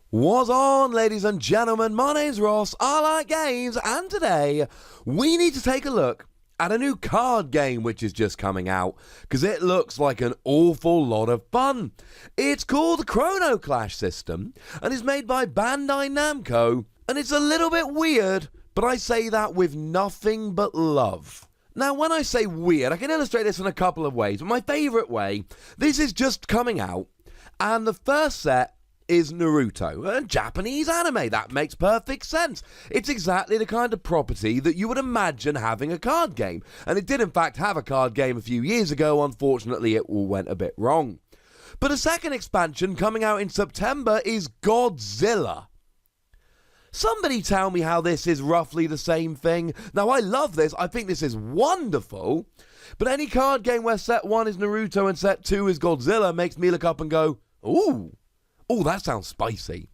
What's on, ladies and gentlemen? My name's Ross, I like games, and today we need to take a look at a new card game which is just coming out, because it looks like an awful lot of fun. It's called the Chrono Clash system, and is made by Bandai Namco, and it's a little bit weird, but I say that with nothing but love. Now, when I say weird, I can illustrate this in a couple of ways, but my favourite way, this is just coming out, and the first set is Naruto, a Japanese anime. That makes perfect sense. It's exactly the kind of property that you would imagine having a card game. And it did in fact have a card game a few years ago. Unfortunately, it all went a bit wrong. But a second expansion coming out in September is Godzilla. Somebody tell me how this is roughly the same thing. Now, I love this. I think this is wonderful. But any card game where set 1 is Naruto and set 2 is Godzilla makes me look up and go, ooh. Oh, that sounds spicy.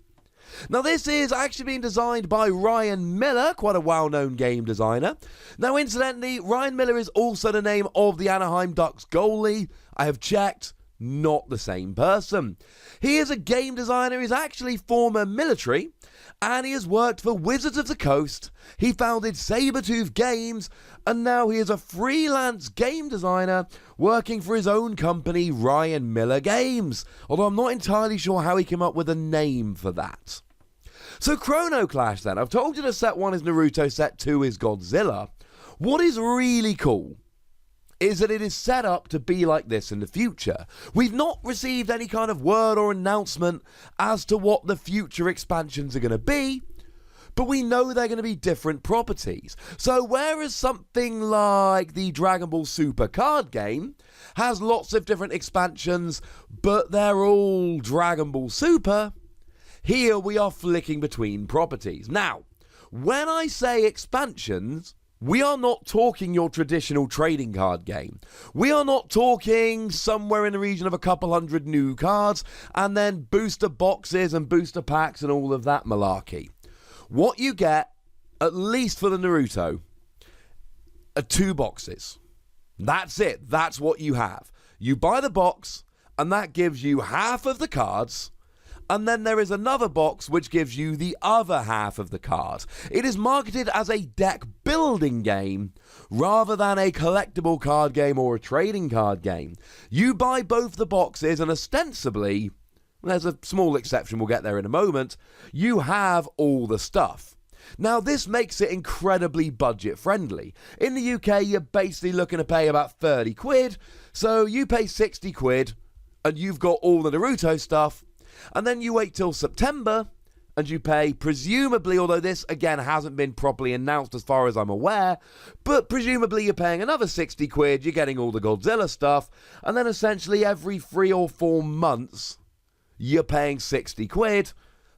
Now, this is actually being designed by Ryan Miller, quite a well-known game designer. Now, incidentally, Ryan Miller is also the name of the Anaheim Ducks goalie. I have checked, not the same person. He is a game designer, he's actually former military, and he has worked for Wizards of the Coast. He founded Sabertooth Games, and now he is a freelance game designer working for his own company, Ryan Miller Games. Although I'm not entirely sure how he came up with a name for that. So Chrono Clash then. I've told you that set 1 is Naruto, set 2 is Godzilla. What is really cool is that it is set up to be like this in the future. We've not received any kind of word or announcement as to what the future expansions are going to be, but we know they're going to be different properties. So whereas something like the Dragon Ball Super card game has lots of different expansions, but they're all Dragon Ball Super, here we are flicking between properties. Now, when I say expansions, we are not talking your traditional trading card game. We are not talking somewhere in the region of a couple hundred new cards and then booster boxes and booster packs and all of that malarkey. What you get, at least for the Naruto, are 2 boxes. That's it. That's what you have. You buy the box, and that gives you half of the cards, and then there is another box which gives you the other half of the card. It is marketed as a deck building game rather than a collectible card game or a trading card game. You buy both the boxes and ostensibly, there's a small exception, we'll get there in a moment, you have all the stuff. Now, this makes it incredibly budget friendly. In the UK, you're basically looking to pay about 30 quid, so you pay 60 quid and you've got all the Naruto stuff. And then you wait till September and you pay, presumably, although this again hasn't been properly announced as far as I'm aware, but presumably you're paying another 60 quid, you're getting all the Godzilla stuff, and then essentially every 3 or 4 months you're paying 60 quid.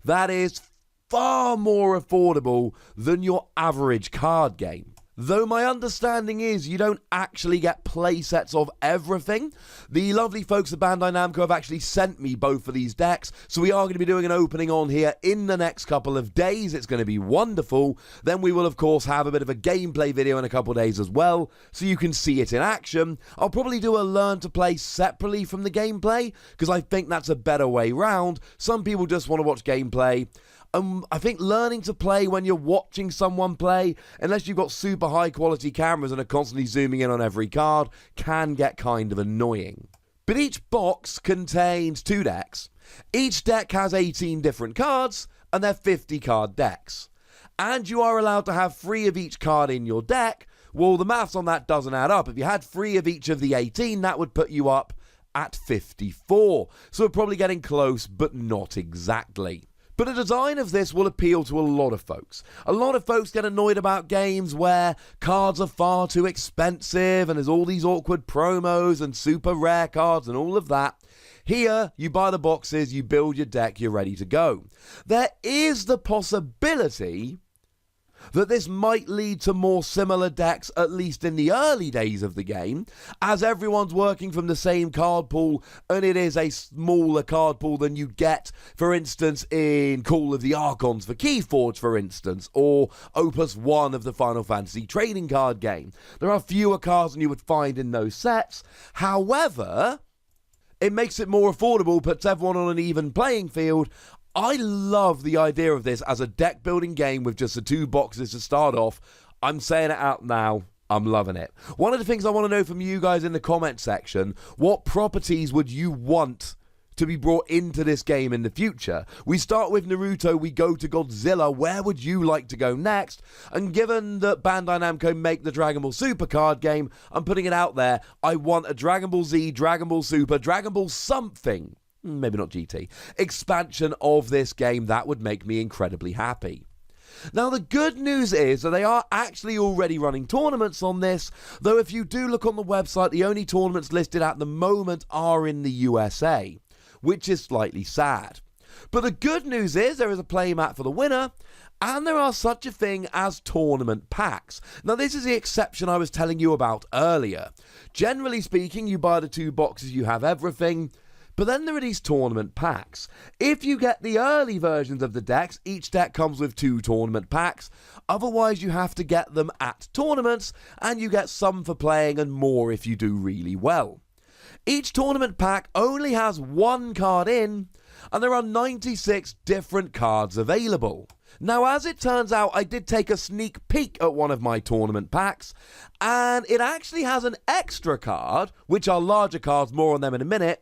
That is far more affordable than your average card game. Though my understanding is you don't actually get play sets of everything. The lovely folks at Bandai Namco have actually sent me both of these decks, so we are going to be doing an opening on here in the next couple of days. It's going to be wonderful. Then we will, of course, have a bit of a gameplay video in a couple of days as well, so you can see it in action. I'll probably do a learn to play separately from the gameplay, because I think that's a better way round. Some people just want to watch gameplay. I think learning to play when you're watching someone play, unless you've got super high quality cameras and are constantly zooming in on every card, can get kind of annoying. But each box contains 2 decks. Each deck has 18 different cards, and they're 50 card decks. And you are allowed to have 3 of each card in your deck. Well, the maths on that doesn't add up. If you had 3 of each of the 18, that would put you up at 54. So we're probably getting close, but not exactly. But the design of this will appeal to a lot of folks. A lot of folks get annoyed about games where cards are far too expensive and there's all these awkward promos and super rare cards and all of that. Here, you buy the boxes, you build your deck, you're ready to go. There is the possibility that this might lead to more similar decks, at least in the early days of the game, as everyone's working from the same card pool, and it is a smaller card pool than you get, for instance, in Call of the Archons for Keyforge, for instance, or Opus 1 of the Final Fantasy trading card game. There are fewer cards than you would find in those sets. However, it makes it more affordable, puts everyone on an even playing field. I love the idea of this as a deck building game with just the 2 boxes to start off. I'm saying it out now. I'm loving it. One of the things I want to know from you guys in the comment section, what properties would you want to be brought into this game in the future? We start with Naruto, we go to Godzilla. Where would you like to go next? And given that Bandai Namco make the Dragon Ball Super card game, I'm putting it out there. I want a Dragon Ball Z, Dragon Ball Super, Dragon Ball something, maybe not GT, expansion of this game. That would make me incredibly happy. Now, the good news is that they are actually already running tournaments on this, though if you do look on the website, the only tournaments listed at the moment are in the USA, which is slightly sad. But the good news is there is a playmat for the winner, and there are such a thing as tournament packs. Now, this is the exception I was telling you about earlier. Generally speaking, you buy the 2 boxes, you have everything. But then there are these tournament packs. If you get the early versions of the decks, each deck comes with 2 tournament packs. Otherwise, you have to get them at tournaments, and you get some for playing and more if you do really well. Each tournament pack only has 1 card in, and there are 96 different cards available. Now, as it turns out, I did take a sneak peek at one of my tournament packs, and it actually has an extra card, which are larger cards, more on them in a minute,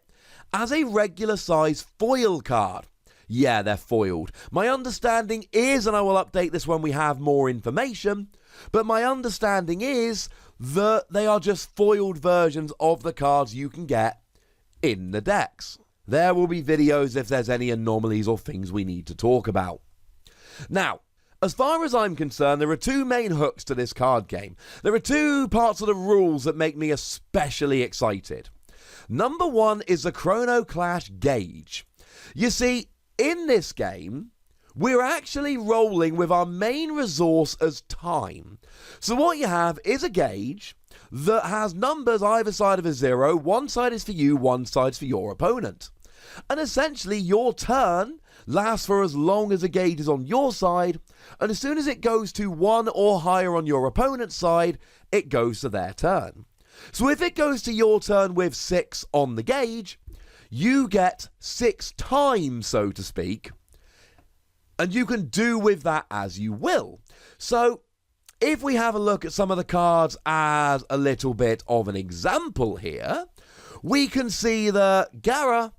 as a regular size foil card. Yeah, they're foiled. My understanding is, and I will update this when we have more information, but my understanding is that they are just foiled versions of the cards you can get in the decks. There will be videos if there's any anomalies or things we need to talk about. Now, as far as I'm concerned, there are 2 main hooks to this card game. There are 2 parts of the rules that make me especially excited. Number 1 is the Chrono Clash gauge. You see, in this game, we're actually rolling with our main resource as time. So what you have is a gauge that has numbers either side of a 0. One side is for you, one side's for your opponent. And essentially, your turn lasts for as long as the gauge is on your side, and as soon as it goes to 1 or higher on your opponent's side, it goes to their turn. So if it goes to your turn with 6 on the gauge, you get 6 times, so to speak, and you can do with that as you will. So if we have a look at some of the cards as a little bit of an example here, we can see that Gaara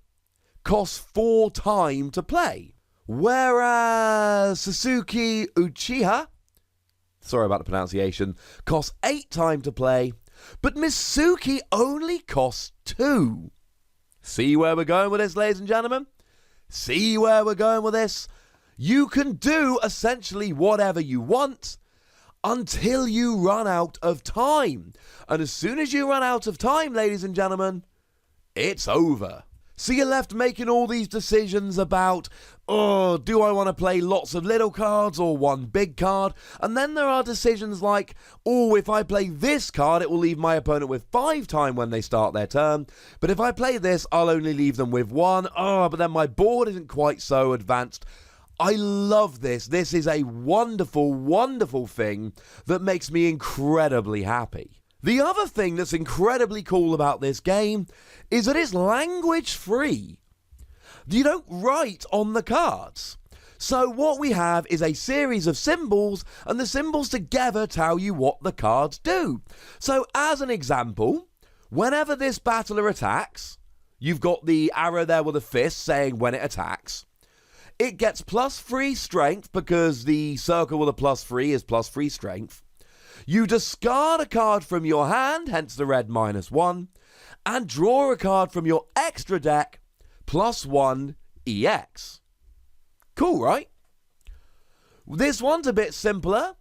costs 4 time to play, whereas Sasuke Uchiha, sorry about the pronunciation, costs 8 time to play, but Mitsuki only costs 2. See where we're going with this, ladies and gentlemen? See where we're going with this? You can do essentially whatever you want until you run out of time. And as soon as you run out of time, ladies and gentlemen, it's over. So you're left making all these decisions about, oh, do I want to play lots of little cards or one big card? And then there are decisions like, oh, if I play this card, it will leave my opponent with 5 time when they start their turn. But if I play this, I'll only leave them with 1. Oh, but then my board isn't quite so advanced. I love this. This is a wonderful, wonderful thing that makes me incredibly happy. The other thing that's incredibly cool about this game is that it's language free. You don't write on the cards. So what we have is a series of symbols, and the symbols together tell you what the cards do. So as an example, whenever this battler attacks, you've got the arrow there with a fist saying when it attacks. It gets +3 strength because the circle with a +3 is +3 strength. You discard a card from your hand, hence the red -1, and draw a card from your extra deck, +1 EX. Cool, right? This one's a bit simpler.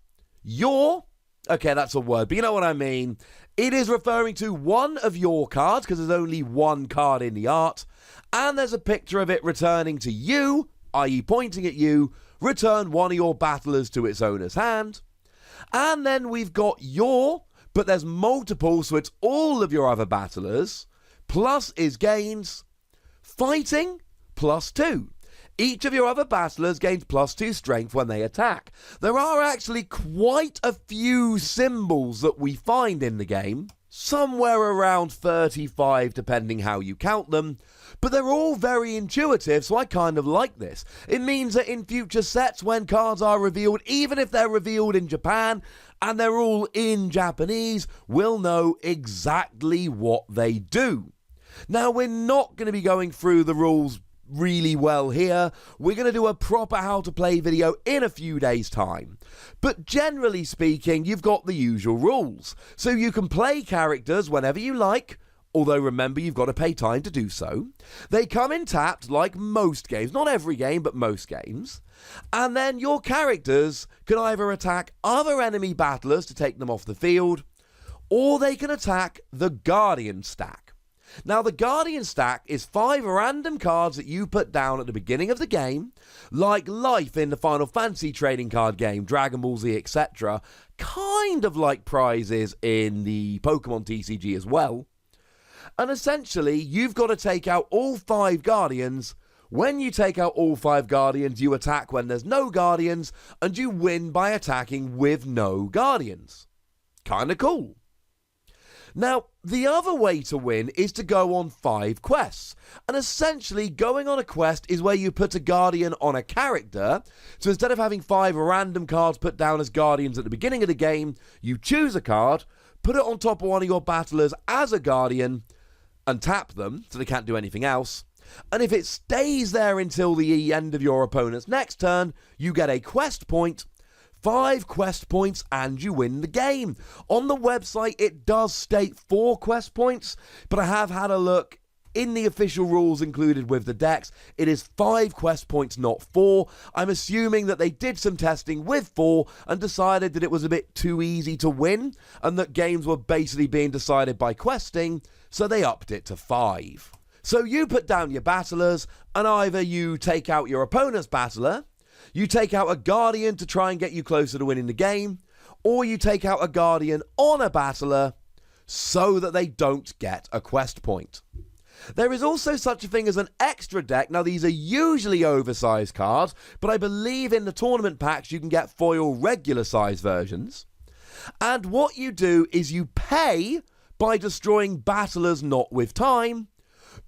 Okay, that's a word, but you know what I mean. It is referring to one of your cards, because there's only one card in the art, and there's a picture of it returning to you, i.e. pointing at you. Return one of your battlers to its owner's hand. And then we've got but there's multiple, so it's all of your other battlers. Plus is gains fighting +2. Each of your other battlers gains +2 strength when they attack. There are actually quite a few symbols that we find in the game, somewhere around 35 depending how you count them, But they're all very intuitive, so I kind of like this. It means that in future sets, when cards are revealed, even if they're revealed in Japan and they're all in Japanese, we'll know exactly what they do. Now, we're not going to be going through the rules really well here. We're going to do a proper how to play video in a few days' time. But generally speaking, you've got the usual rules. So you can play characters whenever you like, although remember you've got to pay time to do so. They come in tapped like most games, not every game, but most games. And then your characters can either attack other enemy battlers to take them off the field, or they can attack the Guardian stack. Now, the Guardian stack is 5 random cards that you put down at the beginning of the game, like life in the Final Fantasy trading card game, Dragon Ball Z, etc., kind of like prizes in the Pokemon TCG as well. And essentially, you've got to take out all 5 Guardians. When you take out all 5 Guardians, you attack when there's no Guardians, and you win by attacking with no Guardians. Kinda cool. Now, the other way to win is to go on 5 quests. And essentially, going on a quest is where you put a Guardian on a character. So instead of having 5 random cards put down as Guardians at the beginning of the game, you choose a card, put it on top of one of your battlers as a Guardian, and tap them so they can't do anything else. And if it stays there until the end of your opponent's next turn, you get a quest point. 5 quest points and you win the game. On the website, it does state 4 quest points, but I have had a look in the official rules included with the decks. It is 5 quest points, not 4. I'm assuming that they did some testing with 4 and decided that it was a bit too easy to win and that games were basically being decided by questing, so they upped it to 5. So you put down your battlers, and either you take out your opponent's battler, you take out a Guardian to try and get you closer to winning the game, or you take out a Guardian on a battler so that they don't get a quest point. There is also such a thing as an extra deck. Now, these are usually oversized cards, but I believe in the tournament packs you can get foil regular size versions. And what you do is you pay by destroying battlers not with time,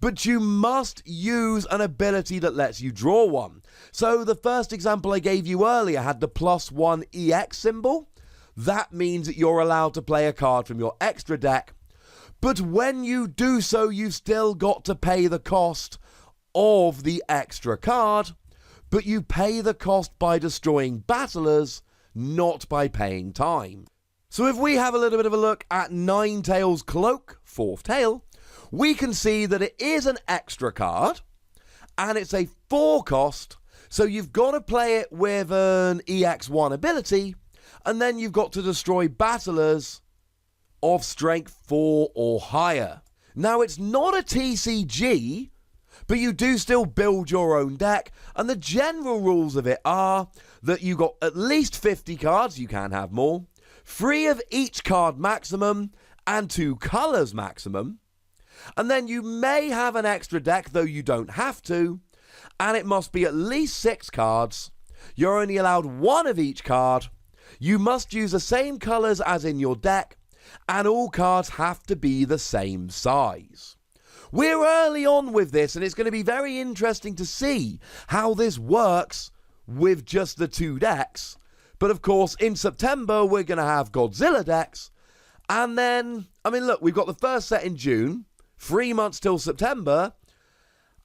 but you must use an ability that lets you draw one. So the first example I gave you earlier had the +1 EX symbol. That means that you're allowed to play a card from your extra deck. But when you do so, you've still got to pay the cost of the extra card. But you pay the cost by destroying battlers, not by paying time. So if we have a little bit of a look at Ninetales Cloak, 4th Tail, we can see that it is an extra card, and it's a 4 cost, so you've got to play it with an EX1 ability, and then you've got to destroy battlers of strength 4 or higher. Now, it's not a TCG, but you do still build your own deck, and the general rules of it are that you got at least 50 cards, you can have more, 3 of each card maximum, and 2 colors maximum. And then you may have an extra deck, though you don't have to, and it must be at least 6 cards. You're only allowed 1 of each card. You must use the same colors as in your deck, and all cards have to be the same size. We're early on with this, and it's going to be very interesting to see how this works with just the 2 decks. But of course, in September, we're going to have Godzilla decks, and then, I mean, look, we've got the first set in June, 3 months till September.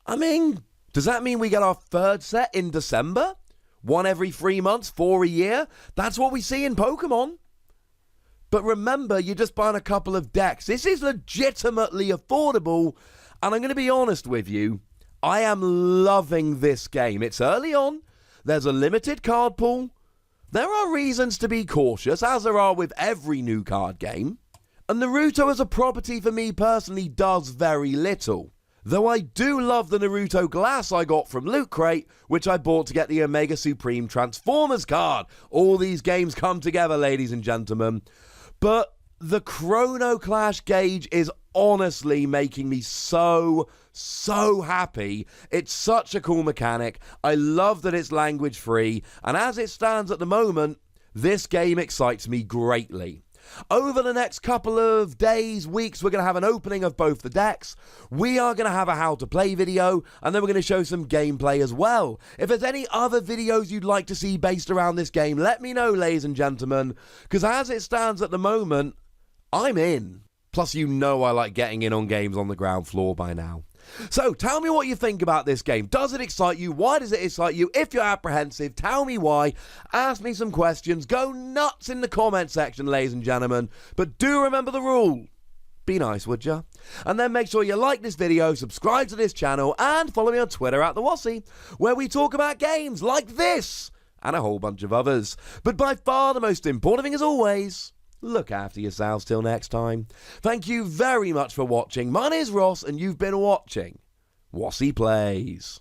I mean, does that mean we get our 3rd set in December? 1 every 3 months, 4 a year? That's what we see in Pokemon. But remember, you're just buying a couple of decks. This is legitimately affordable, and I'm going to be honest with you, I am loving this game. It's early on, there's a limited card pool, there are reasons to be cautious, as there are with every new card game. And Naruto as a property for me personally does very little. Though I do love the Naruto glass I got from Loot Crate, which I bought to get the Omega Supreme Transformers card. All these games come together, ladies and gentlemen. But the Chrono Clash gauge is honestly making me so happy. It's such a cool mechanic. I love that it's language free. And as it stands at the moment, this game excites me greatly. Over the next couple of days, weeks, we're going to have an opening of both the decks. We are going to have a how to play video, and then we're going to show some gameplay as well. If there's any other videos you'd like to see based around this game, let me know, ladies and gentlemen, because as it stands at the moment, I'm in. Plus, you know I like getting in on games on the ground floor by now. So, tell me what you think about this game. Does it excite you? Why does it excite you? If you're apprehensive, tell me why. Ask me some questions. Go nuts in the comment section, ladies and gentlemen. But do remember the rule. Be nice, would ya? And then make sure you like this video, subscribe to this channel, and follow me on Twitter at @Wossy, where we talk about games like this and a whole bunch of others. But by far the most important thing, as always, look after yourselves till next time. Thank you very much for watching. My name is Ross, and you've been watching Wossy Plays.